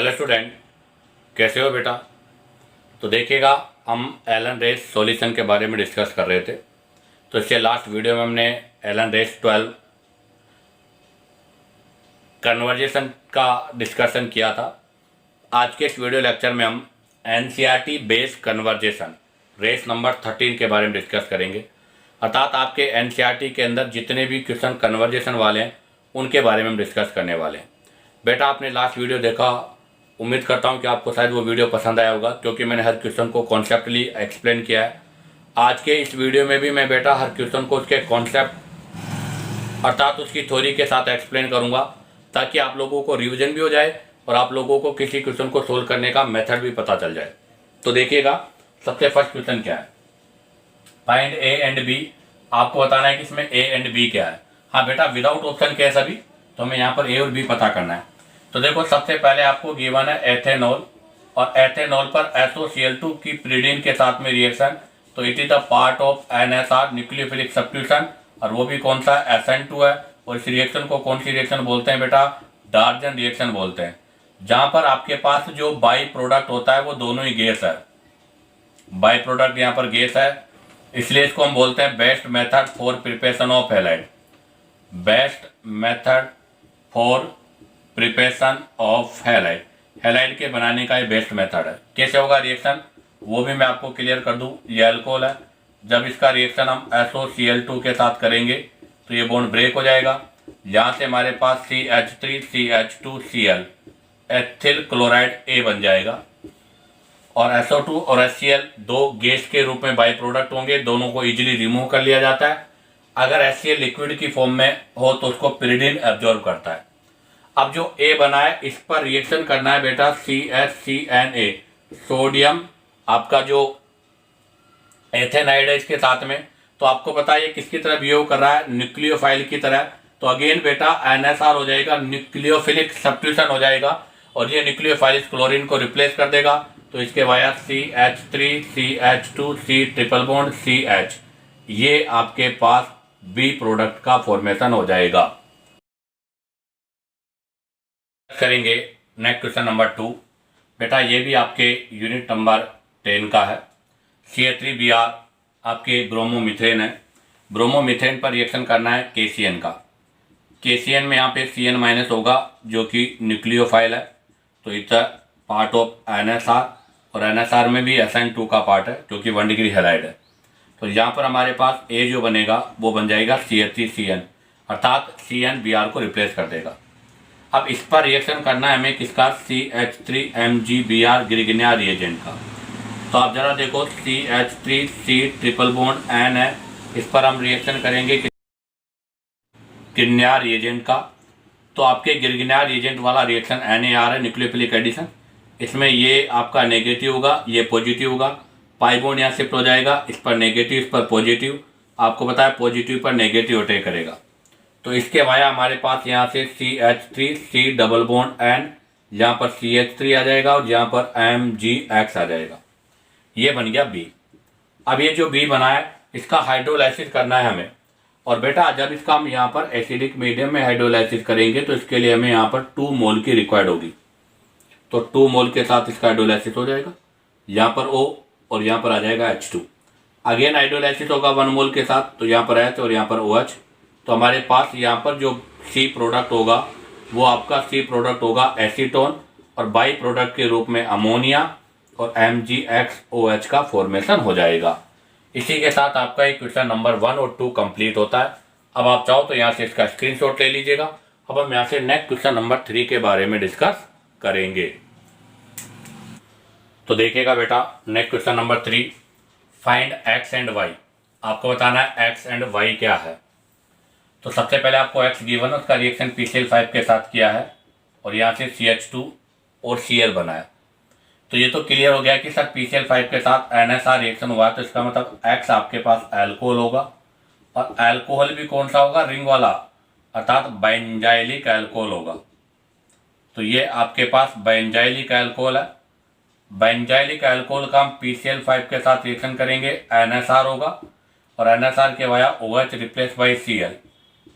Hello student, कैसे हो बेटा। तो देखिएगा, हम एलन रेस सॉल्यूशन के बारे में डिस्कस कर रहे थे। तो इसके लास्ट वीडियो में हमने एलन रेस 12 कन्वर्जेशन का डिस्कशन किया था। आज के इस वीडियो लेक्चर में हम NCERT based conversion race number 13 के बारे में डिस्कस करेंगे। अर्थात आपके एनसीईआरटी के अंदर जितने भी क्वेश्चन कन्वर्जेशन वाले हैं उनके बारे में हम डिस्कस करने वाले हैं। बेटा, आपने लास्ट वीडियो देखा, उम्मीद करता हूं कि आपको शायद वो वीडियो पसंद आया होगा, क्योंकि मैंने हर क्वेश्चन को कॉन्सेप्टली एक्सप्लेन किया है। आज के इस वीडियो में भी मैं बेटा हर क्वेश्चन को उसके कॉन्सेप्ट अर्थात उसकी थ्योरी के साथ एक्सप्लेन करूंगा, ताकि आप लोगों को रिवीजन भी हो जाए और आप लोगों को किसी क्वेश्चन को सोल्व करने का मेथड भी पता चल जाए। तो देखिएगा, सबसे फर्स्ट क्वेश्चन क्या है, फाइंड ए एंड बी। आपको बताना है कि इसमें ए एंड बी क्या है। हाँ बेटा, विदाउट ऑप्शन क्या है सभी, तो हमें यहाँ पर ए और बी पता करना है। तो देखो, सबसे पहले आपको गिवन है एथेनॉल, और एथेनॉल पर SOCl2 की प्रीडीन के साथ में रिएक्शन, तो it is the part of NSR nucleophilic substitution, और वो भी कौन सा SN2 है। और इस रिएक्शन को कौन सी रिएक्शन बोलते हैं बेटा, डार्जन रिएक्शन बोलते हैं, जहां पर आपके पास जो बाई प्रोडक्ट होता है वो दोनों ही गैस है। बाई प्रोडक्ट यहाँ पर गैस है, इसलिए इसको हम बोलते हैं best method for preparation of halide. Best method for preparation of halide, halide के बनाने का ये बेस्ट मेथड है। कैसे होगा रिएक्शन, वो भी मैं आपको क्लियर कर दूं। ये अल्कोहल है, जब इसका रिएक्शन हम SOCl2 के साथ करेंगे तो ये बॉन्ड ब्रेक हो जाएगा। यहाँ से हमारे पास CH3CH2Cl एथिल क्लोराइड A बन जाएगा, और SO2 और HCl दो गैस के रूप में बाई प्रोडक्ट होंगे, दोनों को इजीली रिमूव कर लिया जाता है। अगर HCl लिक्विड की फॉर्म में हो तो उसको पिरिडीन एब्जॉर्ब करता है। अब जो A बना है इस पर रिएक्शन करना है बेटा CHCNA, सोडियम आपका जो एथेनाइड है इसके साथ में। तो आपको पता है ये किसकी तरह बिहेव कर रहा है, न्यूक्लियोफाइल की तरह। तो अगेन बेटा NSR हो जाएगा, न्यूक्लियोफिलिक सब्स्टिट्यूशन हो जाएगा, और ये न्यूक्लियोफाइल क्लोरीन को रिप्लेस कर देगा। तो इसके via CH3CH2C triple bond CH, ये आपके पास बी प्रोडक्ट का फॉर्मेशन हो जाएगा। करेंगे नेक्स्ट क्वेश्चन नंबर 2। बेटा, ये भी आपके यूनिट नंबर 10 का है। CH3Br आपके ब्रोमोमीथेन है। ब्रोमोमीथेन पर रिएक्शन करना है KCN का। KCN में यहाँ पे CN- होगा जो कि न्यूक्लियोफाइल है, तो इट्स पार्ट ऑफ NSR, और NSR में भी SN2 का पार्ट है जो कि 1 डिग्री हैलाइड है। तो यहाँ पर हमारे पास A जो बनेगा वो बन जाएगा CH3CN, अर्थात CN Br को रिप्लेस कर देगा। अब इस पर रिएक्शन करना है हमें किसका, CH3MgBr ग्रिग्नियर रिएजेंट का। तो आप जरा देखो, CH3C ट्रिपल बॉन्ड N है, इस पर हम रिएक्शन करेंगे ग्रिग्नियर रिएजेंट का। तो आपके ग्रिग्नियर रिएजेंट वाला रिएक्शन NAR है, न्यूक्लियोफिलिक एडिशन। इसमें ये आपका नेगेटिव होगा, ये पॉजिटिव होगा। पाई बॉन्ड यहाँ शिफ्ट हो जाएगा, इस पर नेगेटिव, इस पर पॉजिटिव। आपको पता है पॉजिटिव पर नेगेटिव अटैक करेगा। तो इसके वाया हमारे पास यहाँ से CH3C डबल बॉन्ड N, यहाँ पर CH3 आ जाएगा, और यहाँ पर MgX आ जाएगा। ये बन गया B। अब ये जो B बना है इसका हाइड्रोलाइसिस करना है हमें। और बेटा, जब इसका हम यहाँ पर एसिडिक मीडियम में हाइड्रोलाइसिस करेंगे तो इसके लिए हमें यहाँ पर 2 मोल की रिक्वायर्ड होगी। तो 2 मोल के साथ इसका हाइड्रोलाइसिस हो जाएगा, यहाँ पर O और यहाँ पर आ जाएगा H2। अगेन हाइड्रोलाइसिस होगा 1 मोल के साथ, तो यहाँ पर H और यहाँ पर OH। तो हमारे पास यहाँ पर जो C प्रोडक्ट होगा वो आपका C प्रोडक्ट होगा एसीटोन, और बाई प्रोडक्ट के रूप में अमोनिया, और MgXOH का फॉर्मेशन हो जाएगा। इसी के साथ आपका एक क्वेश्चन नंबर 1 और 2 कंप्लीट होता है। अब आप चाहो तो यहाँ से इसका स्क्रीनशॉट ले लीजिएगा। अब हम यहाँ से नेक्स्ट क्वेश्चन नंबर 3 के बारे में डिस्कस करेंगे। तो देखिएगा बेटा, next question number 3, find X and Y। आपको बताना है X एंड Y क्या है। तो सबसे पहले आपको X गिवन है, उसका रिएक्शन PCl5 के साथ किया है, और यहाँ से CH2 और Cl बना है। तो ये तो क्लियर हो गया कि सर PCl5 के साथ NSR रिएक्शन हुआ है, तो इसका मतलब X आपके पास अल्कोहल होगा, और अल्कोहल भी कौन सा होगा, रिंग वाला, अर्थात बेंजाइलिक अल्कोहल होगा। तो ये आपके पास बेंजाइलिक अल्कोहल है। बेंजाइलिक अल्कोहल का हम PCl5 के साथ रिएक्शन करेंगे, NSR होगा, और NSR के via OH replace by Cl,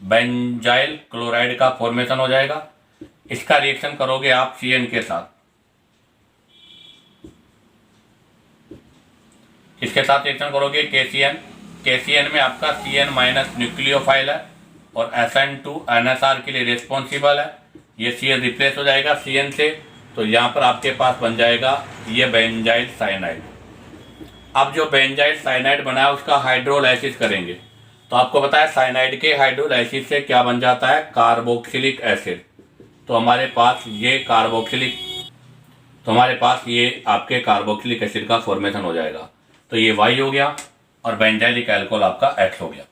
benzyl chloride का फॉर्मेशन हो जाएगा। इसका रिएक्शन करोगे आप CN के साथ, इसके साथ रिएक्शन करोगे KCN, KCN में आपका CN माइनस न्यूक्लियोफाइल है और SN2 NSR के लिए रिस्पॉन्सिबल है। ये CN रिप्लेस हो जाएगा CN से, तो यहाँ पर आपके पास बन जाएगा ये बेंजाइल साइनाइड। अब जो बेंजाइल साइनाइड बना है उसका हाइड्रोलाइसिस करेंगे, तो आपको पता है साइनाइड के हाइड्रोलाइसिस से क्या बन जाता है, कार्बोक्सिलिक एसिड। तो हमारे पास ये आपके कार्बोक्सिलिक एसिड का फॉर्मेशन हो जाएगा। तो ये Y हो गया और बेंजाइलिक अल्कोहल आपका X हो गया।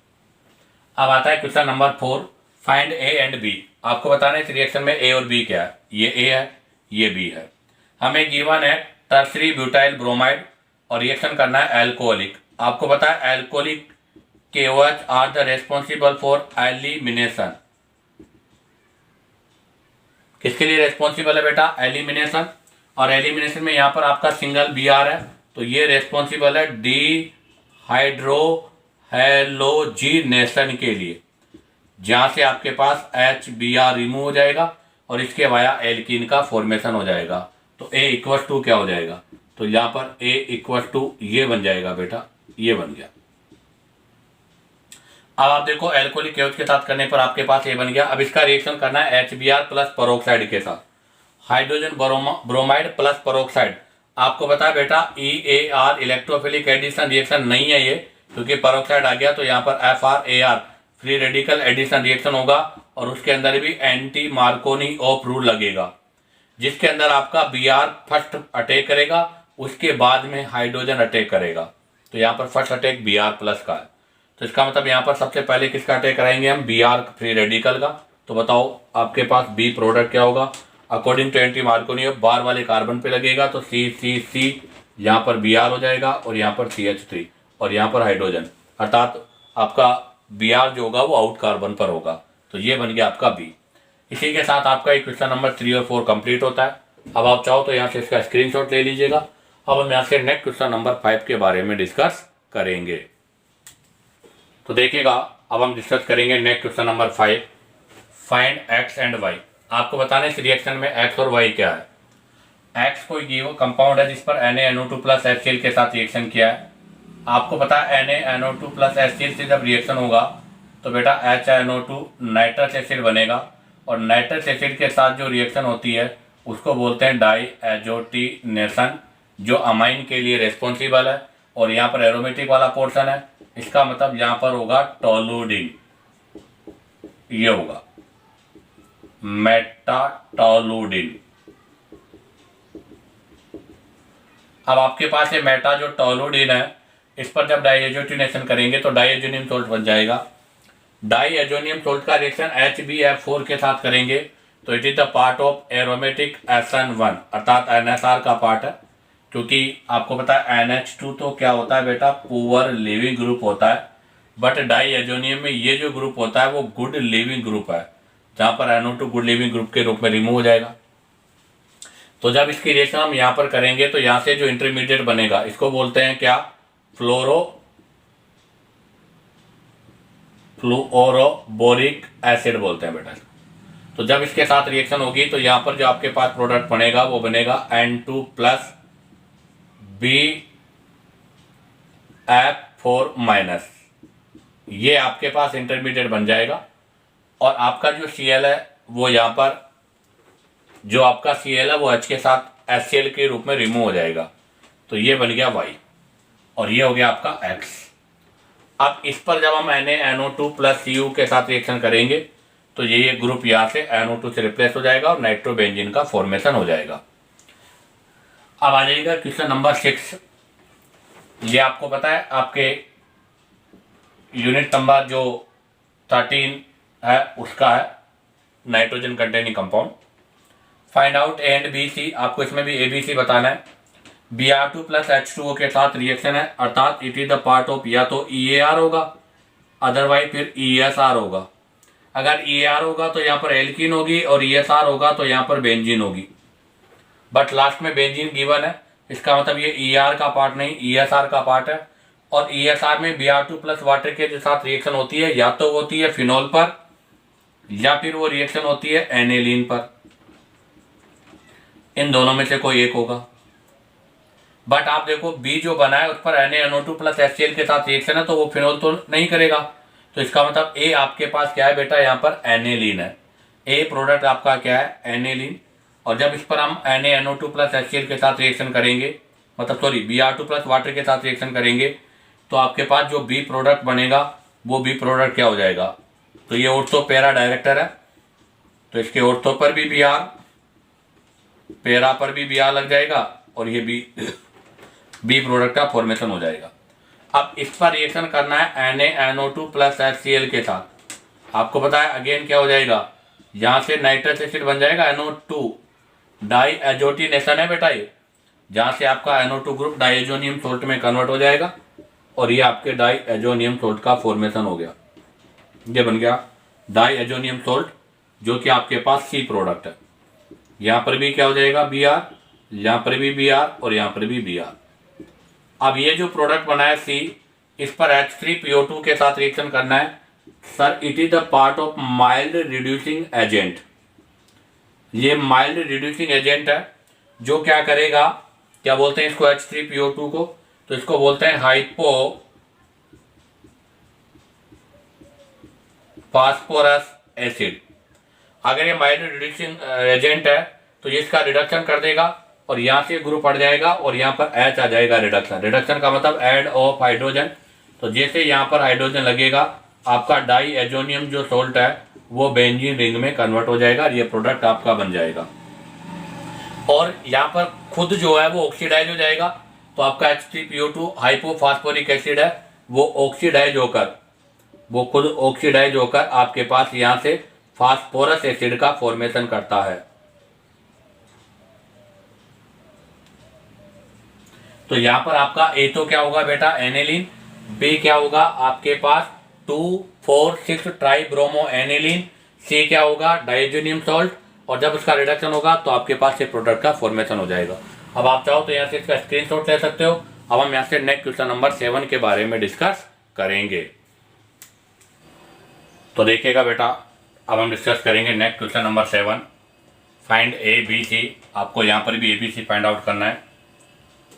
अब आता है question number 4, find A and B। आपको बताना है इस रिएक्शन में A और B क्या है। ये A है, ये B है। हमें गिवन है टर्सरी ब्यूटाइल ब्रोमाइड और रिएक्शन करना है अल्कोहलिक। आपको पता है alcoholic KOH are the responsible for elimination. किसके लिए रेस्पॉन्सिबल है बेटा, एलिमिनेशन। और एलिमिनेशन में यहाँ पर आपका सिंगल Br है, तो ये रेस्पॉन्सिबल है डिहाइड्रोहेलोजिनेशन के लिए, जहाँ से आपके पास HBr रिमूव हो जाएगा और इसके वाया एल्कीन का फॉर्मेशन हो जाएगा। तो A इक्वल टू क्या हो जाएगा, तो यहाँ पर A इक्वल टू ये बन जाएगा बेटा, ये बन गया। अब आप देखो एल्कोहलिक KOH के साथ करने पर आपके पास ये बन गया। अब इसका रिएक्शन करना है HBr प्लस परोक्साइड के साथ, हाइड्रोजन ब्रोमाइड प्लस परोक्साइड। आपको पता है बेटा EAR इलेक्ट्रोफिलिक एडिशन रिएक्शन नहीं है ये, क्योंकि परोक्साइड आ गया तो यहाँ पर FRAR free radical addition reaction होगा और उसके अंदर भी एंटी मार्कोनी ऑफ रूल लगेगा, जिसके अंदर आपका Br फर्स्ट अटैक करेगा, उसके बाद में हाइड्रोजन अटैक करेगा। तो यहाँ पर फर्स्ट अटैक Br प्लस का है, तो इसका मतलब यहाँ पर सबसे पहले किसका अटैक कराएंगे हम, Br फ्री रेडिकल का। तो बताओ आपके पास B प्रोडक्ट क्या होगा, according to anti Markovnikov of bar वाले कार्बन पे लगेगा, तो C यहाँ पर Br हो जाएगा और यहाँ पर CH3 और यहाँ पर हाइड्रोजन, अर्थात आपका Br जो होगा वो आउट कार्बन पर होगा। तो ये बन गया आपका B। इसी के साथ आपका एक क्वेश्चन नंबर 3 और 4 कंप्लीट होता है। अब आप चाहो तो यहाँ से इसका स्क्रीनशॉट ले लीजिएगा। अब हम यहाँ से नेक्स्ट क्वेश्चन नंबर 5 के बारे में डिस्कस करेंगे। तो देखिएगा, अब हम डिस्कस करेंगे next question number 5, find X and Y। आपको बताना है इस रिएक्शन में X और Y क्या है। X कोई गिवन कंपाउंड है जिस पर NaNO2 प्लस HCl के साथ रिएक्शन किया है। आपको पता है NaNO2 प्लस HCl से जब रिएक्शन होगा तो बेटा HNO2 नाइट्रस एसिड बनेगा, और नाइट्रस एसिड के साथ जो रिएक्शन होती है उसको बोलते हैं डाईएजोटिनेशन, जो अमाइन के लिए रेस्पॉन्सिबल है। और यहाँ पर एरोमेटिक वाला पोर्शन है, इसका मतलब यहाँ पर होगा टोलूडिन, ये होगा मेटाटोलूडिन। अब आपके पास ये मेटा जो टोलूडिन है, इस पर जब डाईएजोटिनेशन करेंगे तो डाईएजोनियम सोल्ट बन जाएगा। डाईएजोनियम सोल्ट का रिएक्शन HbF4 के साथ करेंगे तो it is the part of aromatic SN1, अर्थात NSR का पार्ट है। क्योंकि आपको पता है NH2 तो क्या होता है बेटा, पुअर लिविंग ग्रुप होता है, बट डाईएजोनियम में ये जो ग्रुप होता है वो गुड लिविंग ग्रुप है, जहाँ पर NO2 गुड लिविंग ग्रुप के रूप में रिमूव हो जाएगा। तो जब इसकी रिएक्शन हम यहाँ पर करेंगे तो यहाँ से जो इंटरमीडिएट बनेगा इसको बोलते हैं क्या, फ्लोरोबोरिक एसिड बोलते हैं बेटा। तो जब इसके साथ रिएक्शन होगी तो यहाँ पर जो आपके पास प्रोडक्ट बनेगा वो बनेगा N2 प्लस BF4 माइनस, ये आपके पास इंटरमीडिएट बन जाएगा। और आपका जो Cl है वो यहाँ पर जो आपका Cl है वो H के साथ HCl के रूप में रिमूव हो जाएगा। तो ये बन गया Y और ये हो गया आपका X। अब इस पर जब हम NaNO2 प्लस Cu के साथ रिएक्शन करेंगे तो ये ग्रुप यहाँ से NO2 से रिप्लेस हो जाएगा और नाइट्रोबेंजीन का फॉर्मेशन हो जाएगा। अब आ जाएगा क्वेश्चन नंबर 6। ये आपको पता है आपके यूनिट नंबर जो 13 है उसका है, nitrogen containing compound. Find out A and B C। आपको इसमें भी ABC बताना है। Br2 प्लस H2O के साथ रिएक्शन है, अर्थात it is the part of या तो EAR होगा, अदरवाइज फिर ESR होगा। अगर EAR होगा तो यहाँ पर एल्कीन होगी और ESR होगा तो यहाँ पर बेंजीन होगी, बट लास्ट में बेंजीन गिवन है, इसका मतलब ये ER का पार्ट नहीं ESR का पार्ट है। और ESR में Br2 प्लस वाटर के साथ रिएक्शन होती है, या तो होती है फिनोल पर या फिर वो रिएक्शन होती है एनेलिन पर, इन दोनों में से कोई एक होगा। बट आप देखो बी जो बना है उस पर NaNO2 प्लस HCl के साथ रिएक्शन है, तो वो फिनोल तो नहीं करेगा। तो इसका मतलब ए आपके पास क्या है बेटा, यहाँ पर एनेलिन है। ए प्रोडक्ट आपका क्या है, एनेलिन। और जब इस पर हम NaNO2 प्लस HCl के साथ रिएक्शन करेंगे, मतलब सॉरी Br2 प्लस वाटर के साथ रिएक्शन करेंगे, तो आपके पास जो बी प्रोडक्ट बनेगा वो बी प्रोडक्ट क्या हो जाएगा, तो ये ऑर्थो पैरा डायरेक्टर है, तो इसके ऑर्थो पर भी Br, पैरा पर भी Br लग जाएगा, और ये बी प्रोडक्ट का फॉर्मेशन हो जाएगा। अब इस पर रिएक्शन करना है NaNO2 प्लस HCl के साथ। आपको पता है अगेन क्या हो जाएगा, यहाँ से नाइट्रस एसिड बन जाएगा NO2, डाई एजोटिनेशन है बेटा ये, जहाँ से आपका NO2 ग्रुप डाइएजोनियम सोल्ट में कन्वर्ट हो जाएगा, और ये आपके डाई एजोनियम सोल्ट का फॉर्मेशन हो गया। ये बन गया डाई एजोनियम सोल्ट, जो कि आपके पास सी प्रोडक्ट है। यहाँ पर भी क्या हो जाएगा, Br, यहाँ पर भी Br, और यहाँ पर भी Br। अब ये जो प्रोडक्ट बना है सी, इस पर H3PO2 के साथ रिएक्शन करना है। Sir it is the part of mild reducing agent. ये माइल्ड रिड्यूसिंग एजेंट है, जो क्या करेगा, क्या बोलते हैं इसको H3PO2 को, तो इसको बोलते हैं हाइपो फास्फोरस एसिड। अगर ये माइल्ड रिड्यूसिंग एजेंट है तो ये इसका रिडक्शन कर देगा, और यहाँ से ग्रुप हट जाएगा और यहाँ पर H आ जाएगा, रिडक्शन। रिडक्शन का मतलब ऐड ऑफ हाइड्रोजन। तो जैसे यहाँ पर हाइड्रोजन लगेगा, आपका डाई एजोनियम जो सोल्ट है वो बेंजीन रिंग में कन्वर्ट हो जाएगा, ये प्रोडक्ट आपका बन जाएगा। और यहाँ पर खुद जो है वो ऑक्सीडाइज हो जाएगा, तो आपका H3PO2 हाइपोफॉस्फोरिक एसिड है, वो ऑक्सीडाइज होकर, वो खुद ऑक्सीडाइज होकर आपके पास यहाँ से फास्फोरस एसिड का फॉर्मेशन करता है। तो यहाँ पर आपका ए तो क्या होगा बेटा, एनेलिन। बी क्या होगा आपके पास 2,4,6 ट्राइब्रोमो एनेलिन। सी क्या होगा, डाइजेनियम सॉल्ट। और जब उसका रिडक्शन होगा तो आपके पास ये प्रोडक्ट का फॉर्मेशन हो जाएगा। अब आप चाहो तो यहाँ से इसका स्क्रीनशॉट ले सकते हो। अब हम यहाँ से नेक्स्ट क्वेश्चन नंबर 7 के बारे में डिस्कस करेंगे। तो देखिएगा बेटा, अब हम डिस्कस करेंगे next question number 7, find ABC। आपको यहाँ पर भी ABC फाइंड आउट करना है,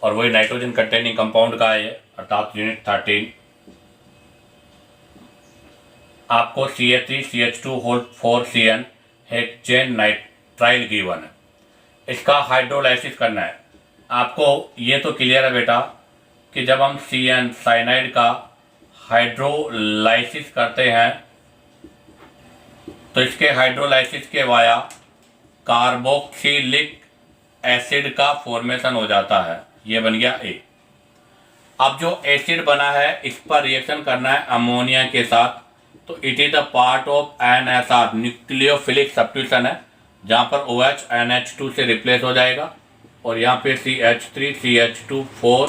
और वही नाइट्रोजन कंटेनिंग कंपाउंड का है, अर्थात यूनिट 13। आपको CH3CH2 4CN hexane nitrile given है, इसका हाइड्रोलाइसिस करना है। आपको ये तो क्लियर है बेटा कि जब हम CN साइनाइड का हाइड्रोलाइसिस करते हैं तो इसके हाइड्रोलाइसिस के वाया कार्बोक्सिलिक एसिड का फॉर्मेशन हो जाता है। ये बन गया ए। अब जो एसिड बना है इस पर रिएक्शन करना है अमोनिया के साथ, तो it is the part of NSR, nucleophilic substitution है, जहाँ पर OH NH2 से रिप्लेस हो जाएगा, और यहाँ पे CH3 CH2 4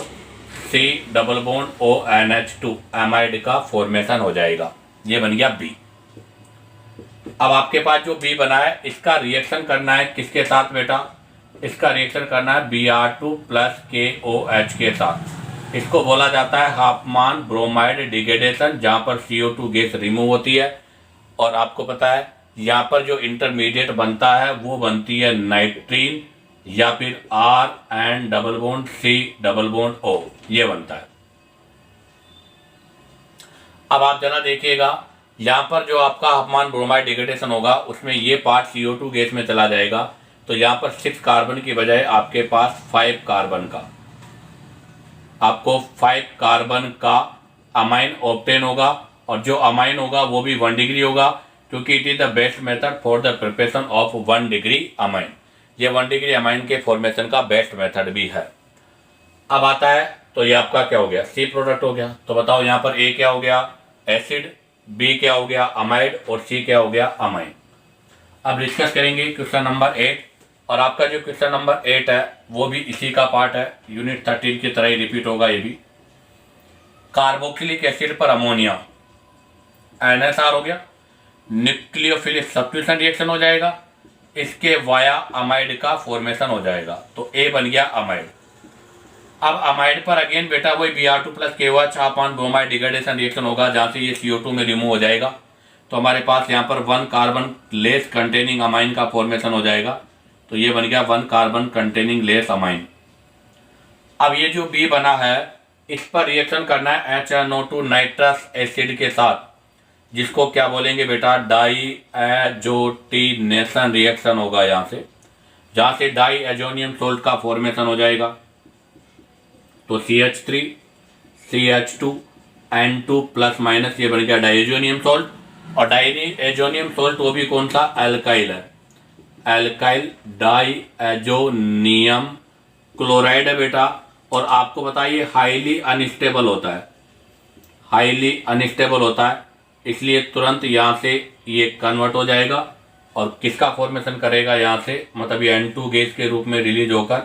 C double bond ONH2 amide का फॉर्मेशन हो जाएगा। ये बन गया बी। अब आपके पास जो बी बना है इसका रिएक्शन करना है किसके साथ बेटा, इसका रिएक्शन करना है Br2 प्लस KOH के साथ। इसको बोला जाता है हाफमान ब्रोमाइड डिग्रेडेशन, जहाँ पर CO2 गैस रिमूव होती है। और आपको पता है यहाँ पर जो इंटरमीडिएट बनता है वो बनती है नाइट्रीन, या फिर R double bond C double bond O, ये बनता है। अब आप जरा देखिएगा, यहाँ पर जो आपका हाफमान ब्रोमाइड डिग्रेडेशन होगा उसमें ये पार्ट CO2 गैस में चला जाएगा, तो यहाँ पर 6 कार्बन की बजाय आपके पास 5 कार्बन का, आपको 5 कार्बन का अमाइन ऑब्टेन होगा। और जो अमाइन होगा वो भी 1 डिग्री होगा, क्योंकि it is the best method for the preparation of 1 degree amine. ये 1 डिग्री अमाइन के फॉर्मेशन का बेस्ट मेथड भी है। अब आता है तो ये आपका क्या हो गया, सी प्रोडक्ट हो गया। तो बताओ यहाँ पर ए क्या हो गया, एसिड, बी क्या हो गया, अमाइड, और सी क्या हो गया, अमाइन। अब डिस्कस करेंगे क्वेश्चन नंबर 8, और आपका जो क्वेश्चन नंबर 8 है वो भी इसी का पार्ट है, यूनिट 13 की तरह ही रिपीट होगा ये भी। कार्बोक्सिलिक एसिड पर अमोनिया, NSR हो गया, न्यूक्लियोफिलिक सब्स्टिट्यूशन रिएक्शन हो जाएगा, इसके वाया अमाइड का फॉर्मेशन हो जाएगा, तो ए बन गया अमाइड। अब अमाइड पर अगेन बेटा वही Br2 plus KOH Hofmann bromide degradation reaction होगा, जहाँ से ये CO2 में रिमूव हो जाएगा, तो हमारे पास यहाँ पर 1 कार्बन लेस कंटेनिंग अमाइन का फॉर्मेशन हो जाएगा, तो ये बन गया 1 कार्बन कंटेनिंग लेस अमाइन। अब ये जो बी बना है इस पर रिएक्शन करना है HNO2 नाइट्रस एसिड के साथ, जिसको क्या बोलेंगे बेटा, डाईएजोटिनेशन रिएक्शन होगा यहाँ से, जहाँ से डाई एजोनियम सोल्ट का फॉर्मेशन हो जाएगा। तो CH3 CH2 N2 plus minus, ये बन गया डाइएजोनियम सोल्ट। और डाइएजोनियम सोल्ट वो भी कौन सा, एल्काइल है, एल्काइल डाइएजोनियम क्लोराइड है बेटा। और आपको बताइए हाईली अनस्टेबल होता है, हाईली अनस्टेबल होता है, इसलिए तुरंत यहाँ से ये कन्वर्ट हो जाएगा और किसका फॉर्मेशन करेगा यहाँ से, मतलब ये N2 गैस के रूप में रिलीज होकर,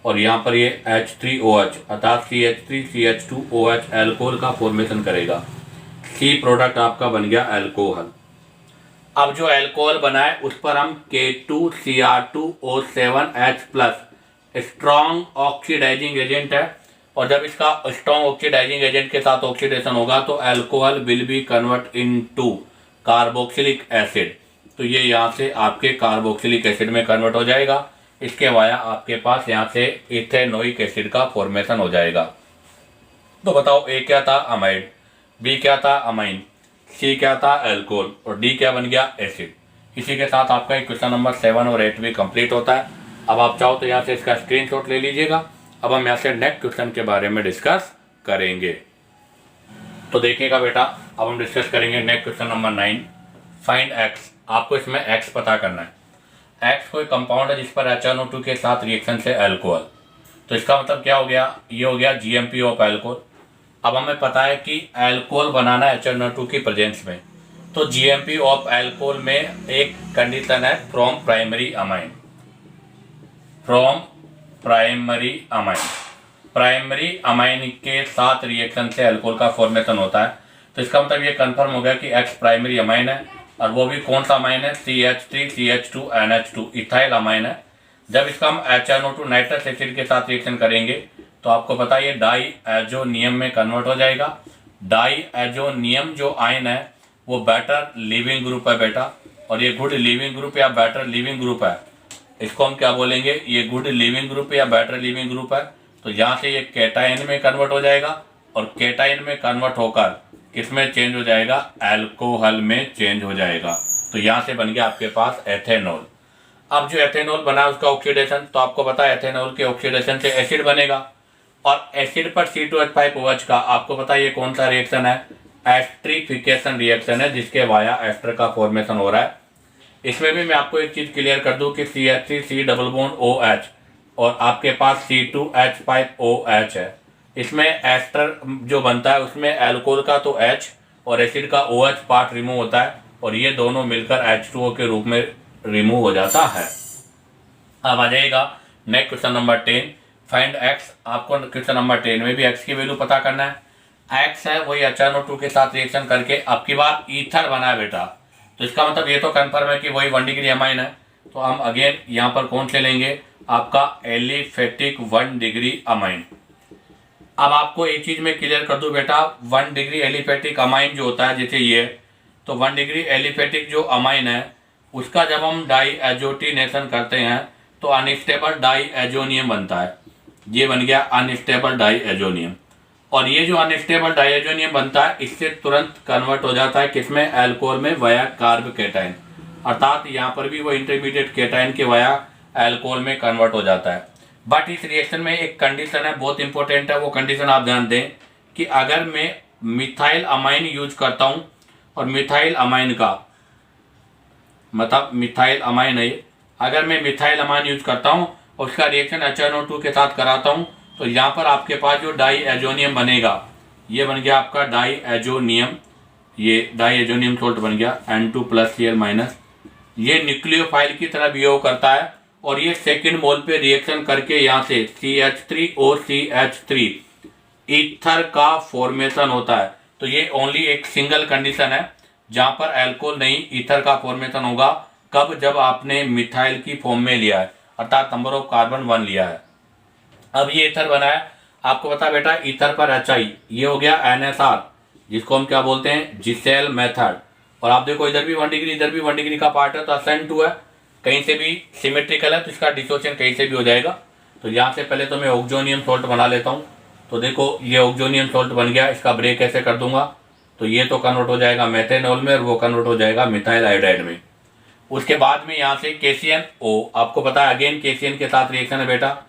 और यहाँ पर ये H3OH अर्थात CH3CH2OH एल्कोहल का फॉर्मेशन करेगा। सी प्रोडक्ट आपका बन गया एल्कोहल। अब जो एल्कोहल बना है उस पर हम K2Cr2O7H plus strong oxidising agent है, और जब इसका स्ट्रॉन्ग ऑक्सीडाइजिंग एजेंट के साथ ऑक्सीडेशन होगा तो alcohol will be convert into carboxylic acid. तो ये यहाँ से आपके कार्बोक्सिलिक एसिड में कन्वर्ट हो जाएगा। इसके वाया आपके पास यहाँ से इथेनोइक एसिड का फॉर्मेशन हो जाएगा। तो बताओ ए क्या था, अमाइड, बी क्या था, अमाइन, सी क्या था, अल्कोहल, और डी क्या बन गया, एसिड। इसी के साथ आपका क्वेश्चन नंबर 7 और 8 भी कंप्लीट होता है। अब आप चाहो तो यहाँ से इसका स्क्रीनशॉट ले लीजिएगा। अब हम यहाँ से नेक्स्ट क्वेश्चन के बारे में डिस्कस करेंगे। तो देखिएगा बेटा, अब हम डिस्कस करेंगे next question number 9, find x. आपको इसमें एक्स पता करना है। एक्स कोई कंपाउंड है जिस पर HNO2 के साथ रिएक्शन से अल्कोहल, तो इसका मतलब क्या हो गया, ये हो गया GMP ऑफ अल्कोहल। अब हमें पता है कि अल्कोहल बनाना है HNO2 की प्रेजेंस में, तो GMP ऑफ अल्कोहल में एक कंडीशन है from primary amine, from primary amine. Primary amine के साथ रिएक्शन से अल्कोहल का फॉर्मेशन होता है। तो इसका मतलब ये कंफर्म हो गया कि एक्स प्राइमरी अमाइन है, और वो भी कौन सा अमाइन है, CH3CH2NH2 इथाइल अमाइन है। जब इसका हम HNO2 नाइट्रस एसिड के साथ रिएक्शन करेंगे तो आपको पता है ये डाई एजोनियम में कन्वर्ट हो जाएगा। डाई एजोनियम जो आयन है वो बेटर लिविंग ग्रुप है बेटा, और ये गुड लिविंग ग्रुप या बेटर लिविंग ग्रुप है, इसको हम क्या बोलेंगे, ये गुड लिविंग ग्रुप या बेटर लिविंग ग्रुप है। तो यहाँ से ये केटाइन में कन्वर्ट हो जाएगा, और केटाइन में कन्वर्ट होकर किसमें चेंज हो जाएगा, अल्कोहल में चेंज हो जाएगा। तो यहाँ से बन गया आपके पास एथेनॉल। अब जो एथेनॉल बना उसका ऑक्सीडेशन, तो आपको पता है एथेनॉल के ऑक्सीडेशन से एसिड बनेगा, और एसिड पर C2H5OH का आपको पता है ये कौन सा रिएक्शन है, एस्ट्रिफिकेशन रिएक्शन है, जिसके वाया एस्टर का फॉर्मेशन हो रहा है। इसमें भी मैं आपको एक चीज क्लियर कर दूं कि CH3C डबल बॉन्ड OH और आपके पास C2H5OH है। इसमें एस्टर जो बनता है उसमें अल्कोहल का तो H और एसिड का OH पार्ट रिमूव होता है, और ये दोनों मिलकर H2O के रूप में रिमूव हो जाता है। अब आ जाएगा next question number 10, find x. आपको क्वेश्चन नंबर 10 में भी एक्स की वैल्यू पता करना है। एक्स है वही HNO2 के साथ रिएक्शन करके अब की बार ईथर बना है बेटा, तो इसका मतलब ये तो कंफर्म है कि वही 1 डिग्री अमाइन है। तो हम अगेन यहाँ पर कौन से लेंगे, आपका एलिफेटिक 1 डिग्री अमाइन। अब आपको एक चीज में क्लियर कर दूं बेटा, 1 डिग्री एलिफेटिक अमाइन जो होता है जैसे ये, तो 1 डिग्री एलिफेटिक जो अमाइन है उसका जब हम डाई एजोटिनेशन करते हैं तो अनस्टेबल डाई एजोनियम बनता है। ये बन गया अनस्टेबल डाई एजोनियम, और ये जो अनस्टेबल डाइएजोनियम बनता है इससे तुरंत कन्वर्ट हो जाता है किसमें, अल्कोहल में वाया कार्ब केटाइन, अर्थात यहाँ पर भी वो इंटरमीडिएट केटाइन के वाया अल्कोहल में कन्वर्ट हो जाता है। बट इस रिएक्शन में एक कंडीशन है, बहुत इंपॉर्टेंट है, वो कंडीशन आप ध्यान दें कि अगर मैं मिथाइल अमाइन यूज करता हूँ, और मिथाइल अमाइन का मतलब मिथाइल अमाइन है, अगर मैं मिथाइल अमाइन यूज करता हूँ और उसका रिएक्शन HNO2 के साथ कराता हूँ, तो यहाँ पर आपके पास जो डाई एजोनियम बनेगा ये बन गया आपका डाई एजोनियम, ये डाई एजोनियम सोल्ट बन गया N2 प्लस Cl माइनस। ये न्यूक्लियोफाइल की तरह बिहेव करता है, और ये सेकेंड मोल पे रिएक्शन करके यहाँ से CH3OCH3 ईथर का फॉर्मेशन होता है। तो ये ओनली एक सिंगल कंडीशन है जहाँ पर अल्कोहल नहीं ईथर का फॉर्मेशन होगा, कब, जब आपने मिथाइल की फॉर्म में लिया है, अर्थात नंबर ऑफ कार्बन 1 लिया है। अब ये ईथर बना है, आपको पता बेटा ईथर पर HI, ये हो गया NSR, जिसको हम क्या बोलते हैं, जिसेल मेथड। और आप देखो इधर भी 1 डिग्री इधर भी 1 डिग्री का पार्ट है, तो असेंट 2 है, कहीं से भी सिमेट्रिकल है तो इसका डिसोसिएशन कहीं से भी हो जाएगा। तो यहाँ से पहले तो मैं ऑक्सोनियम सॉल्ट बना लेता हूँ। तो देखो ये ऑक्सोनियम सॉल्ट बन गया, इसका ब्रेक कैसे कर दूंगा, तो ये तो कन्वर्ट हो जाएगा मेथेनॉल में और वो कन्वर्ट हो जाएगा मिथाइल आयोडाइड में। उसके बाद में यहाँ से KCnO, आपको पता है अगेन KCN के साथ रिएक्शन है बेटा।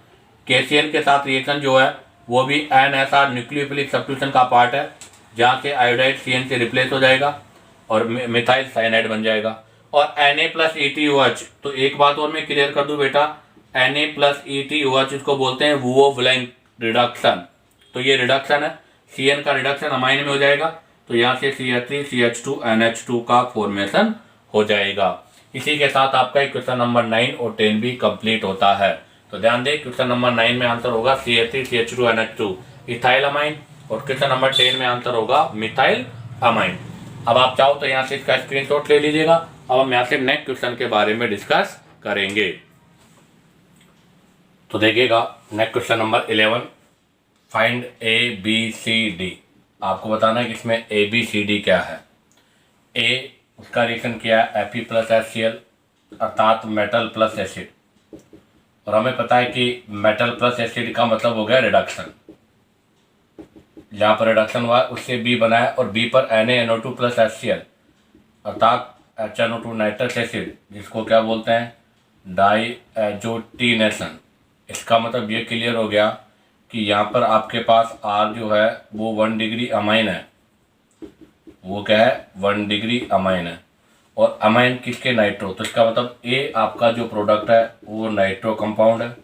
KCN के साथ रिएक्शन जो है वो भी NSR न्यूक्लियोफिलिक सब्स्टिट्यूशन का पार्ट है, जहाँ से आयोडाइड CN से रिप्लेस हो जाएगा और मिथाइल साइनाइड बन जाएगा। और Na+EtOH, तो एक बात और मैं क्लियर कर दूं बेटा, Na+EtOH इसको बोलते हैं वुओवलेंट रिडक्शन। तो ये रिडक्शन है, CN का रिडक्शन अमाइन में हो जाएगा, तो यहाँ से CH3CH2NH2 का फॉर्मेशन हो जाएगा। इसी के साथ आपका क्वेश्चन नंबर 9 और 10 भी कंप्लीट होता है। तो ध्यान दें, क्वेश्चन नंबर 9 में आंसर होगा CH3CH2NH2 इथाइल अमाइन, और क्वेश्चन नंबर 10 में आंसर होगा मिथाइल अमाइन। अब आप चाहो तो यहाँ से इसका स्क्रीनशॉट ले लीजिएगा। अब हम यहाँ से नेक्स्ट क्वेश्चन के बारे में डिस्कस करेंगे। तो देखिएगा next question number 11, find ABCD। आपको बताना है कि इसमें ABCD क्या है। A उसका रिएक्शन किया है Fe+HCl अर्थात मेटल प्लस एसिड, और हमें पता है कि मेटल प्लस एसिड का मतलब हो गया रिडक्शन। जहाँ पर रिडक्शन हुआ उससे B बनाया और B पर NaNO2+HCl अर्थात HNO2 नाइट्रस एसिड, जिसको क्या बोलते हैं डाईएजोटिनेशन। इसका मतलब ये क्लियर हो गया कि यहाँ पर आपके पास R जो है वो 1 डिग्री अमाइन है, वो क्या है 1 डिग्री अमाइन है, और अमाइन किसके नाइट्रो, तो इसका मतलब A आपका जो प्रोडक्ट है वो नाइट्रो कंपाउंड है,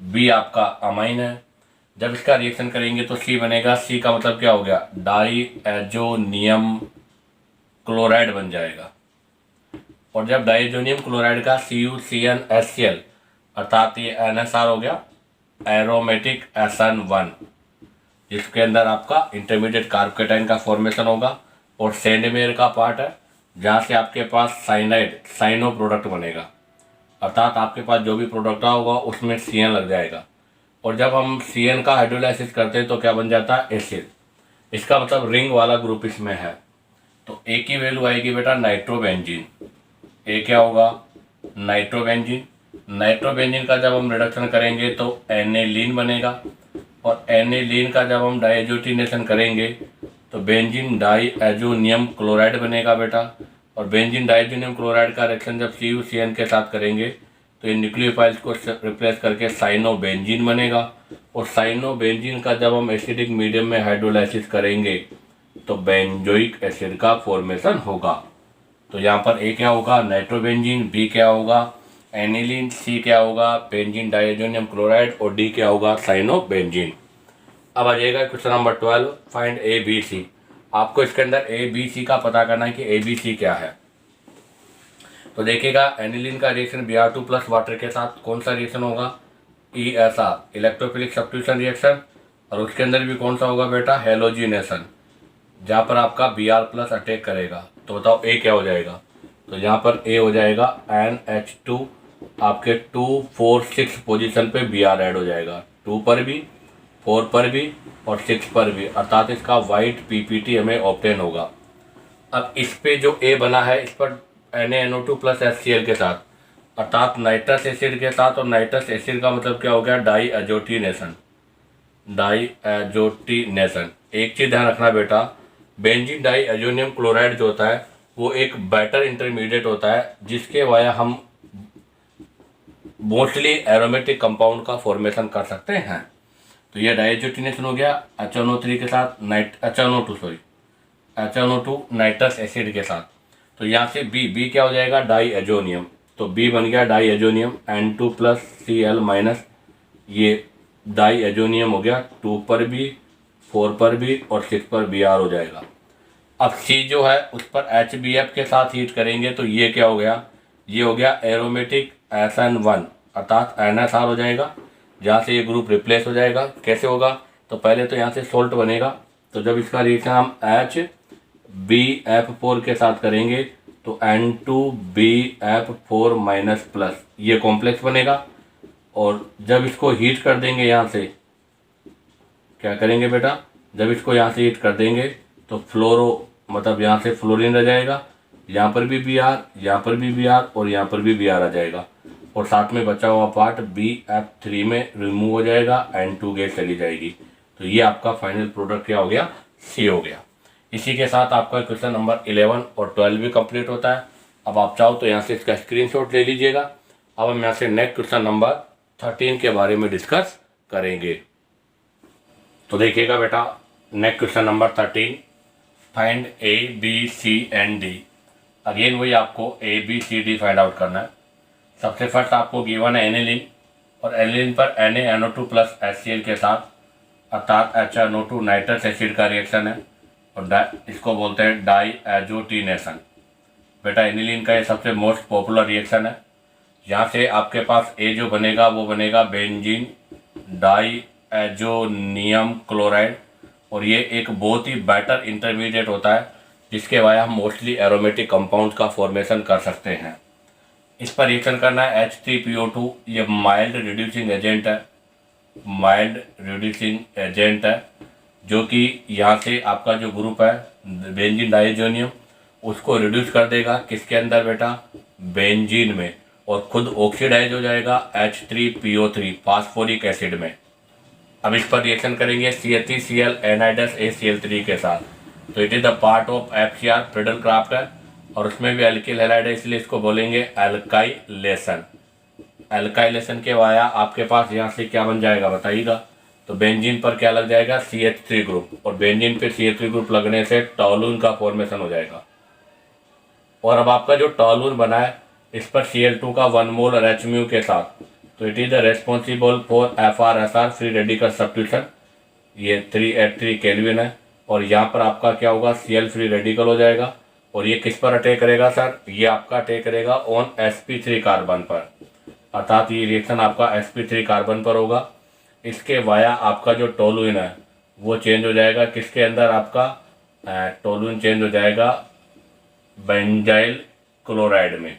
B आपका अमाइन है। जब इसका रिएक्शन करेंगे तो C बनेगा, C का मतलब क्या हो गया डाईएजोनियम क्लोराइड बन जाएगा, और जब डाईएजोनियम क्लोराइड का CuCnHCl अर्थात ये NSR हो गया एरोमेटिक SN1, जिसके अंदर आपका इंटरमीडिएट कार्बोकेटाइन का फॉर्मेशन होगा, और सेंडमेयर का पार्ट है जहाँ से आपके पास साइनाइड साइनो प्रोडक्ट बनेगा, अर्थात आपके पास जो भी प्रोडक्ट होगा उसमें CN लग जाएगा, और जब हम CN का हाइड्रोलाइसिस करते हैं तो क्या बन जाता है एसिड। इसका मतलब रिंग वाला ग्रुप इसमें है। तो A की वैल्यू आएगी बेटा नाइट्रोबेंजीन। A क्या होगा नाइट्रोबेंजीन। नाइट्रोबेंजीन का जब हम रिडक्शन करेंगे तो एनेलीन बनेगा, और एनेलीन का जब हम डाईएजोटिनेशन करेंगे तो बेंजीन डाईएजोनियम क्लोराइड बनेगा बेटा, और बेंजीन डाईएजोनियम क्लोराइड का रिएक्शन जब CuCN के साथ करेंगे तो ये न्यूक्लियोफाइल्स को रिप्लेस करके साइनोबेंजीन बनेगा, और साइनोबेंजीन का जब हम एसिडिक मीडियम में हाइड्रोलाइसिस करेंगे तो बेंजोइक एसिड का फॉर्मेशन होगा। तो यहाँ पर A क्या होगा नाइट्रोबेंजीन, B क्या होगा एनिलीन, C क्या होगा बेंजीन डाईएजोनियम क्लोराइड, और D क्या होगा साइनोबेंजीन। अब आ जाएगा क्वेश्चन नंबर 12, फाइंड ABC। आपको इसके अंदर ABC का पता करना है कि ABC क्या है। तो देखिएगा एनिलीन का रिएक्शन Br2+ वाटर के साथ कौन सा रिएक्शन होगा ESR इलेक्ट्रोफिलिक सब्स्टिट्यूशन रिएक्शन, और उसके अंदर भी कौन सा होगा बेटा हेलोजिनेशन, जहाँ पर आपका Br+ अटैक करेगा। तो बताओ A क्या हो जाएगा, तो यहाँ पर A हो जाएगा NH2, आपके 2, 4, 6 पोजीशन पे Br ऐड हो जाएगा, 2 पर भी 4 पर भी और 6 पर भी, अर्थात इसका वाइट PPT हमें ऑब्टेन होगा। अब इस पे जो A बना है इस पर NaNO2+HCl के साथ अर्थात नाइट्रस एसिड के साथ, और नाइट्रस एसिड का मतलब क्या हो गया डाईएजोटिनेशन। डाईएजोटिनेशन एक चीज़ ध्यान रखना बेटा, बेंजीन डाईएजोनियम क्लोराइड जो होता है वो एक बेटर इंटरमीडिएट होता है जिसके वाया हम मोस्टली एरोमेटिक कंपाउंड का फॉर्मेशन कर सकते हैं। तो यह डाईएजोटिनेशन हो गया HNO3 के साथ HNO2 नाइट्रस एसिड के साथ। तो यहाँ से B क्या हो जाएगा डाईएजोनियम, तो B बन गया डाईएजोनियम N2+Cl-, ये डाईएजोनियम हो गया 2 पर भी 4 पर भी और 6 पर Br हो जाएगा। अब C जो है उस पर HBF के साथ हीट करेंगे तो ये क्या हो गया, ये हो गया एरोमेटिक SN1 अर्थात NSR हो जाएगा, जहाँ से ये ग्रुप रिप्लेस हो जाएगा। कैसे होगा, तो पहले तो यहाँ से सोल्ट बनेगा, तो जब इसका रिएक्शन हम HBF4 के साथ करेंगे तो N2BF4- ये कॉम्प्लेक्स बनेगा, और जब इसको हीट कर देंगे यहाँ से क्या करेंगे बेटा, जब इसको यहाँ से हीट कर देंगे तो फ्लोरो मतलब यहाँ से फ्लोरीन रह जाएगा, यहाँ पर भी Br, यहाँ पर भी Br और यहाँ पर भी Br आ जाएगा। और साथ में बचा हुआ पार्ट BF3 में रिमूव हो जाएगा, N2 गैस चली जाएगी। तो ये आपका फाइनल प्रोडक्ट क्या हो गया, C हो गया। इसी के साथ आपका क्वेश्चन नंबर 11 और 12 भी कंप्लीट होता है। अब आप चाहो तो यहाँ से इसका स्क्रीनशॉट ले लीजिएगा। अब हम यहाँ से नेक्स्ट क्वेश्चन नंबर 13 के बारे में डिस्कस करेंगे। तो देखिएगा बेटा, next question number 13, find A, B, C and D। Again वही आपको A, B, C, D find out करना है। सबसे फर्स्ट आपको गिवन है एनिलीन, और एनिलीन पर NaNO2 प्लस HCl के साथ अर्थात HNO2 नाइट्रस एसिड का रिएक्शन है, और इसको बोलते हैं डाईएजोटिनेशन। बेटा एनिलीन का ये सबसे मोस्ट पॉपुलर रिएक्शन है। यहाँ से आपके पास ए जो बनेगा वो बनेगा बेंजीन डाईएजोनियम क्लोराइड, और ये एक बहुत ही बेटर इंटरमीडिएट होता है जिसके वाया हम मोस्टली एरोमेटिक कंपाउंड्स का फॉर्मेशन कर सकते हैं। इस पर रिएक्शन करना है H3PO2, ये माइल्ड रिड्यूसिंग एजेंट है, माइल्ड रिड्यूसिंग एजेंट है, जो कि यहाँ से आपका जो ग्रुप है बेंजीन डाइएजोनियम उसको रिड्यूस कर देगा किसके अंदर बेटा, बेंजीन में, और खुद ऑक्सीडाइज हो जाएगा H3PO3 फास्फोरिक एसिड में। अब इस पर रिएक्शन करेंगे CH3Cl एनाइडस ACl3 के साथ। तो it is the part of FCR Friedel craft है, और उसमें भी एल्किल हैलाइड है, इसलिए इसको बोलेंगे एल्काइलेशन। एल्काइलेशन के वाया आपके पास यहाँ से क्या बन जाएगा बताइएगा। तो बेंजीन पर क्या लग जाएगा, CH3 ग्रुप, और बेंजीन पे CH3 ग्रुप लगने से टॉलून का फॉर्मेशन हो जाएगा। और अब आपका जो टॉलून बना है इस पर Cl2 का 1 मोल HMu के साथ, तो it is the responsible for FrSr free radical substitution, ये 383 केल्विन है। और यहाँ पर आपका क्या होगा, Cl फ्री रेडिकल हो जाएगा, और ये किस पर अटैक करेगा सर, ये आपका अटैक करेगा ऑन sp3 कार्बन पर, अर्थात ये रिएक्शन आपका sp3 कार्बन पर होगा। इसके वाया आपका जो टोलुइन है वो चेंज हो जाएगा किसके अंदर, आपका टोलुइन चेंज हो जाएगा बेंजाइल क्लोराइड में,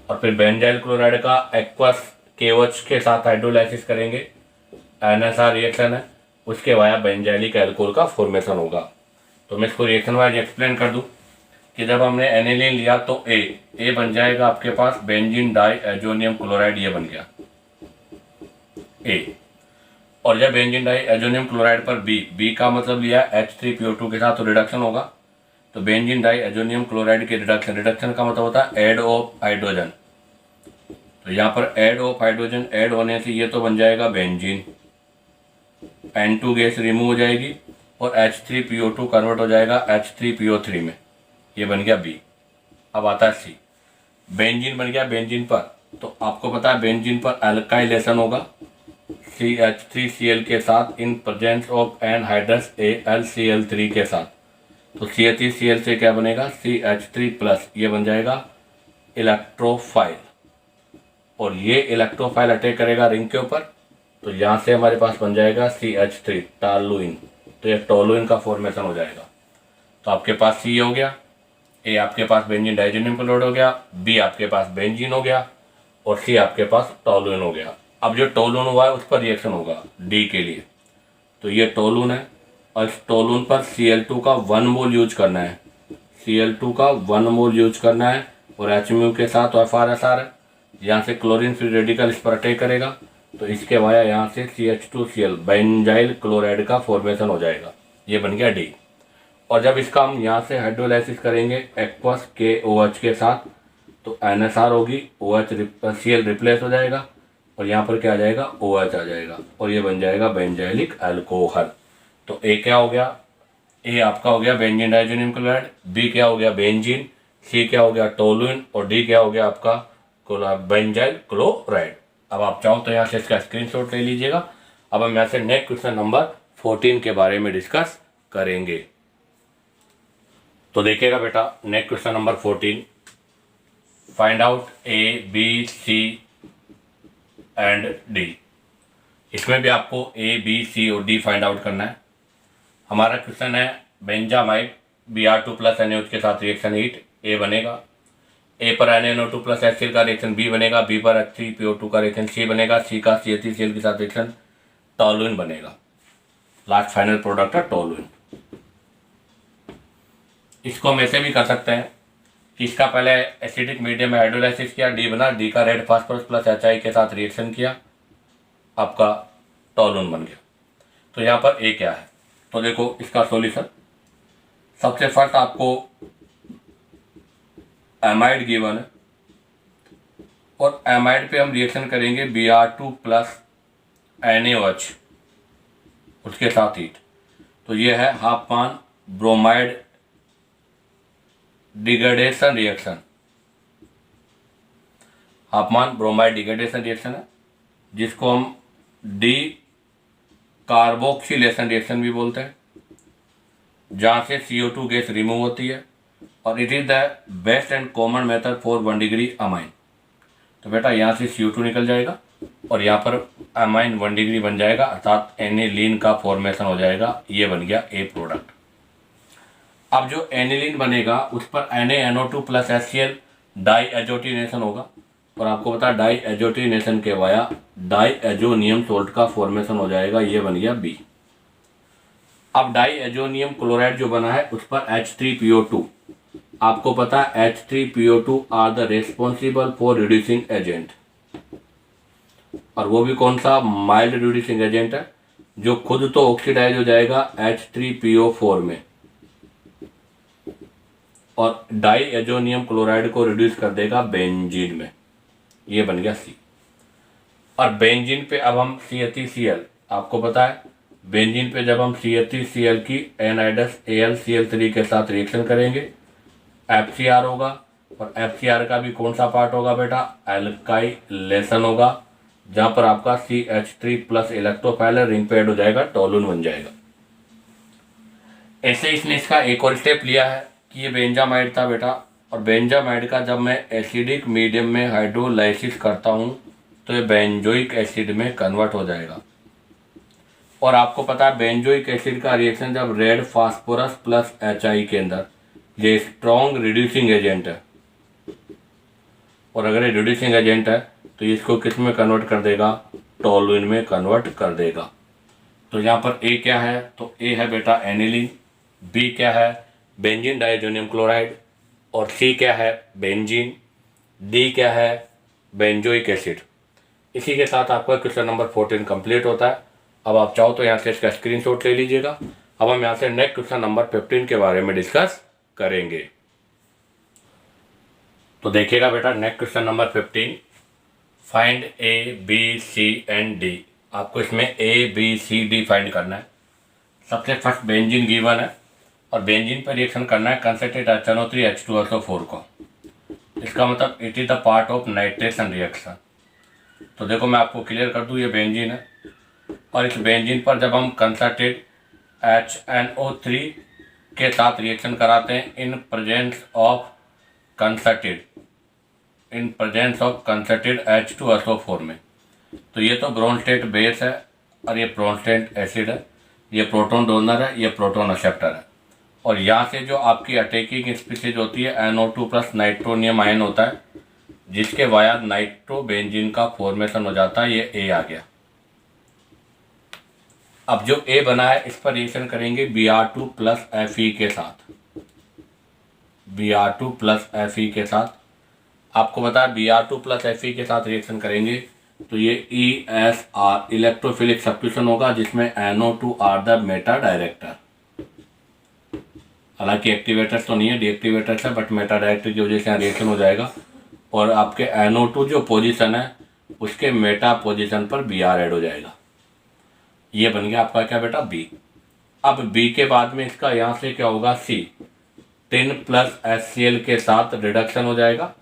और फिर बेंजाइल क्लोराइड का एक्वस KOH के साथ हाइड्रोलाइसिस करेंगे, NSR रिएक्शन है, उसके वाया बेंजाइलिक एल्कोहल का फॉर्मेशन होगा। तो मैं इसको रिएक्शन वाइज एक्सप्लेन कर दूं कि जब हमने एनिलीन लिया तो ए बन जाएगा आपके पास बेंजीन डाईएजोनियम क्लोराइड, ये बन गया ए। और जब बेंजीन डाईएजोनियम क्लोराइड पर बी का मतलब लिया H3PO2 के साथ, तो रिडक्शन होगा। तो बेंजीन डाईएजोनियम क्लोराइड के रिडक्शन का मतलब होता है ऐड ऑफ हाइड्रोजन। तो यहाँ पर ऐड ऑफ हाइड्रोजन ऐड होने से ये तो बन जाएगा बेंजीन, N2 गैस रिमूव हो जाएगी, और H3PO2 कन्वर्ट हो जाएगा H3PO3 में, ये बन गया बी। अब आता है सी, बेंजीन बन गया बेंजीन पर, तो आपको पता है बेंजीन पर एल्काइलेशन होगा CH3Cl के साथ in presence of anhydrous AlCl3 के साथ। तो CH3Cl से क्या बनेगा, CH3+, ये बन जाएगा इलेक्ट्रोफाइल, और ये इलेक्ट्रोफाइल अटैक करेगा रिंग के ऊपर, तो यहाँ से हमारे पास बन जाएगा CH3 टॉलुइन, तो ये टॉलुइन का फॉर्मेशन हो जाएगा। तो आपके पास C हो गया, ए आपके पास बेंजीन डाइजेनियम क्लोराइड हो गया, बी आपके पास बेंजीन हो गया, और सी आपके पास टॉलुइन हो गया। अब जो टोलून हुआ है उस पर रिएक्शन होगा डी के लिए, तो ये टोलून है, और इस टोलून पर Cl2 का 1 मोल यूज करना है, Cl2 का 1 मोल यूज करना है, और HMu के साथ FrSr है, यहाँ से क्लोरीन फ्री रेडिकल इस पर अटैक करेगा, तो इसके वाया यहाँ से CH2Cl बेंजाइल क्लोराइड का फॉर्मेशन हो जाएगा, ये बन गया डी। और जब इसका हम यहाँ से हाइड्रोलाइसिस करेंगे एक्वस KOH के साथ, तो NSR होगी, Cl रिप्लेस हो जाएगा, और यहाँ पर क्या आ जाएगा, OH आ जाएगा, और ये बन जाएगा बेंजाइलिक अल्कोहल। तो ए क्या हो गया, ए आपका हो गया बेंजीन डाइजेनियम क्लोराइड, बी क्या हो गया बेंजीन, सी क्या हो गया टोलुइन, और डी क्या हो गया आपका बेंजाइल क्लोराइड। अब आप चाहो तो यहाँ से इसका स्क्रीनशॉट ले लीजिएगा। अब हम यहाँ से नेक्स्ट क्वेश्चन नंबर 14 के बारे में डिस्कस करेंगे। तो देखिएगा बेटा, next question number 14, find out A, B, C and D। इसमें भी आपको A, B, C और D फाइंड आउट करना है। हमारा क्वेश्चन है बेंजामाइड Br2+ NaOH के साथ रिएक्शन हीट, A बनेगा, A पर NaNO2 प्लस HCl का रिएक्शन B बनेगा, B पर H3PO2 का रिएक्शन C बनेगा, C का CH3Cl के साथ रिएक्शन टॉलुइन बनेगा। लास्ट फाइनल प्रोडक्ट है टॉलुइन। इसको हम ऐसे भी कर सकते हैं कि इसका पहले एसिडिक मीडियम में हाइड्रोलाइसिस किया, डी बना, डी का रेड फास्फोरस प्लस HI के साथ रिएक्शन किया, आपका टोलून बन गया। तो यहाँ पर ए क्या है, तो देखो इसका सॉल्यूशन, सबसे फर्स्ट आपको एमाइड गिवन है और एमाइड पे हम रिएक्शन करेंगे Br2 प्लस NaOH, उसके साथ हीट, तो ये है Hofmann bromide degradation reaction, Hofmann bromide degradation reaction है, जिसको हम डी कार्बोक्सिलेशन रिएक्शन भी बोलते हैं, जहाँ से CO2 गैस रिमूव होती है, और it is the best and common method for 1 degree amine. तो बेटा यहाँ से CO2 निकल जाएगा और यहाँ पर अमाइन 1 डिग्री बन जाएगा, अर्थात एनिलीन का फॉर्मेशन हो जाएगा। ये बन गया ए प्रोडक्ट। अब जो एनिलीन बनेगा उस पर NaNO2 प्लस HCl डाई एजोटिनेशन होगा, और आपको पता है डाई एजोटिनेशन के वाया डाई एजोनियम सोल्ट का फॉर्मेशन हो जाएगा। ये बन गया बी। अब डाई एजोनियम क्लोराइड जो बना है उस पर H3PO2, आपको पता है H3PO2 are the responsible for reducing agent, और वो भी कौन सा, माइल्ड रिड्यूसिंग एजेंट है, जो खुद तो ऑक्सीडाइज हो जाएगा H3PO4 में, और डाई एजोनियम क्लोराइड को रिड्यूस कर देगा बेंजीन में। ये बन गया सी। और बेंजीन पे अब हम CH3Cl, आपको पता है बेंजीन पे जब हम CH3Cl की एनाइडस AlCl3 के साथ रिएक्शन करेंगे FCr होगा, और FCr का भी कौन सा पार्ट होगा बेटा, एल्काइलेशन होगा, जहाँ पर आपका CH3 प्लस इलेक्ट्रोफाइलर रिंग पे ऐड हो जाएगा, टोलून बन जाएगा। ऐसे इसने इसका एक और स्टेप लिया है कि ये बेंजामाइड था बेटा, और बेंजामाइड का जब मैं एसिडिक मीडियम में हाइड्रोलाइसिस करता हूँ तो ये बेंजोइक एसिड में कन्वर्ट हो जाएगा। और आपको पता है बेंजोइक एसिड का रिएक्शन जब रेड फास्फोरस प्लस HI के अंदर, ये स्ट्रॉन्ग रिड्यूसिंग एजेंट है, और अगर ये रिड्यूसिंग एजेंट है तो इसको किस में कन्वर्ट कर देगा, टोलूइन में कन्वर्ट कर देगा। तो यहाँ पर ए क्या है, तो ए है बेटा एनिलीन, बी क्या है बेंजीन डाइजोनियम क्लोराइड, और सी क्या है बेंजीन, डी क्या है बेंजोइक एसिड। इसी के साथ आपका क्वेश्चन नंबर 14 कंप्लीट होता है। अब आप चाहो तो यहाँ से इसका स्क्रीनशॉट ले लीजिएगा। अब हम यहाँ से नेक्स्ट क्वेश्चन नंबर 15 के बारे में डिस्कस करेंगे। तो देखिएगा बेटा next question number 15, find A, B, C and D। आपको इसमें A, B, C, D find करना है। सबसे फर्स्ट बेंजीन गिवन है और बेंजीन पर रिएक्शन करना है कंसंट्रेट HNO3 H2SO4 को। इसका मतलब it is the part of nitration reaction. तो देखो मैं आपको क्लियर कर दूँ, ये बेंजीन है और इस बेंजीन पर जब हम कंसंट्रेट HNO3 के साथ रिएक्शन कराते हैं in presence of concentrate H2SO4 में, तो ये तो ब्रोंस्टेट बेस है और ये ब्रोंस्टेट एसिड है, ये प्रोटॉन डोनर है, ये प्रोटॉन एक्सेप्टर है। और यहाँ से जो आपकी अटैकिंग स्पीशीज होती है NO2 प्लस नाइट्रोनियम आयन होता है, जिसके वाया नाइट्रोबेंजीन का फॉर्मेशन हो जाता है। ये ए आ गया। अब जो ए बना है इस पर रिएक्शन करेंगे Br2 प्लस Fe के साथ, Br2 प्लस Fe के साथ। आपको बता Br2 प्लस Fe के साथ रिएक्शन करेंगे तो ये ESR इलेक्ट्रोफिलिक सब्स्टिट्यूशन होगा, जिसमें NO2 are the meta director. हालांकि एक्टिवेटर तो नहीं है, डीएक्टिवेटर है, बट मेटा डायरेक्टर की वजह से यहाँ रिएक्शन हो जाएगा और आपके NO2 जो पोजीशन है उसके मेटा पोजीशन पर Br ऐड हो जाएगा। ये बन गया आपका क्या बेटा बी। अब बी के बाद में इसका यहाँ से क्या होगा सी, 10 प्लस HCl के साथ रिडक्शन हो जाएगा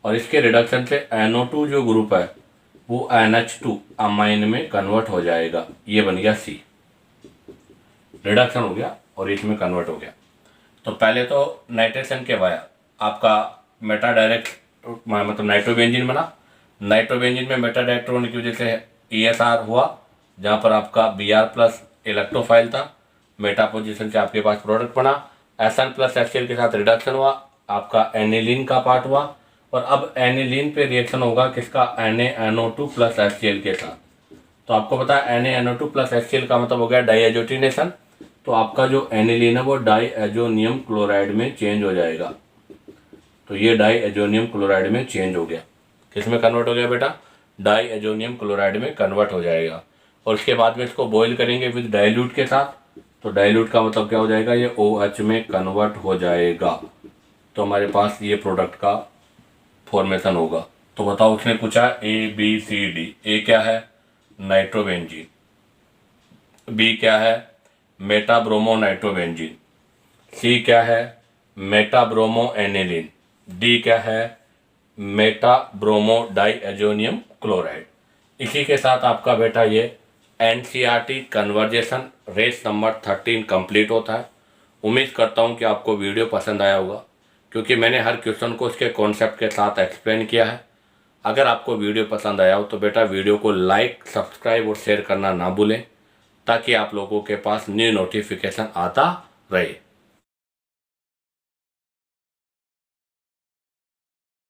और इसके रिडक्शन से NO2 जो ग्रुप है वो NH2 अमाइन में कन्वर्ट हो जाएगा। ये बन गया सी, रिडक्शन हो गया और इसमें कन्वर्ट हो गया। तो पहले तो नाइट्रेशन के वाया आपका मेटा डायरेक्ट मतलब नाइट्रोबेंजीन बना, नाइट्रोबेंजीन में मेटा डायरेक्टर होने की वजह से ESR हुआ, जहाँ पर आपका Br प्लस इलेक्ट्रोफाइल था, मेटा पोजीशन से आपके पास प्रोडक्ट बना, Sn प्लस HCl के साथ रिडक्शन हुआ, आपका एनिलीन का पार्ट हुआ। और अब एनिलीन पे रिएक्शन होगा किसका, NaNO2 प्लस HCl के साथ। तो आपको पता है NaNO2 प्लस HCl का मतलब हो गया डाईएजोटिनेशन। तो आपका जो एनिलीन है वो डाईएजोनियम क्लोराइड में चेंज हो जाएगा। तो ये डाई एजोनियम क्लोराइड में चेंज हो गया। किस में कन्वर्ट हो गया बेटा? डाई एजोनियम क्लोराइड में कन्वर्ट हो जाएगा। और उसके बाद में इसको बॉईल करेंगे विद डाइल्यूट के साथ, तो डाइल्यूट का मतलब क्या हो जाएगा? ये OH में कन्वर्ट हो जाएगा। तो हमारे पास ये प्रोडक्ट का फॉर्मेशन होगा। तो बताओ, उसने पूछा ABCD। ए क्या है? नाइट्रोबेंजीन। बी क्या है? मेटाब्रोमो नाइट्रोबेंजीन। सी क्या है? मेटाब्रोमो एनिलीन। डी क्या है? Meta bromo diazonium chloride. इसी के साथ आपका बेटा ये NCERT conversion race number 13 complete होता है। उम्मीद करता हूँ कि आपको वीडियो पसंद आया होगा, क्योंकि मैंने हर क्वेश्चन को उसके कॉन्सेप्ट के साथ एक्सप्लेन किया है। अगर आपको वीडियो पसंद आया हो तो बेटा वीडियो को लाइक, सब्सक्राइब और शेयर करना ना भूलें, ताकि आप लोगों के पास न्यू नोटिफिकेशन आता रहे।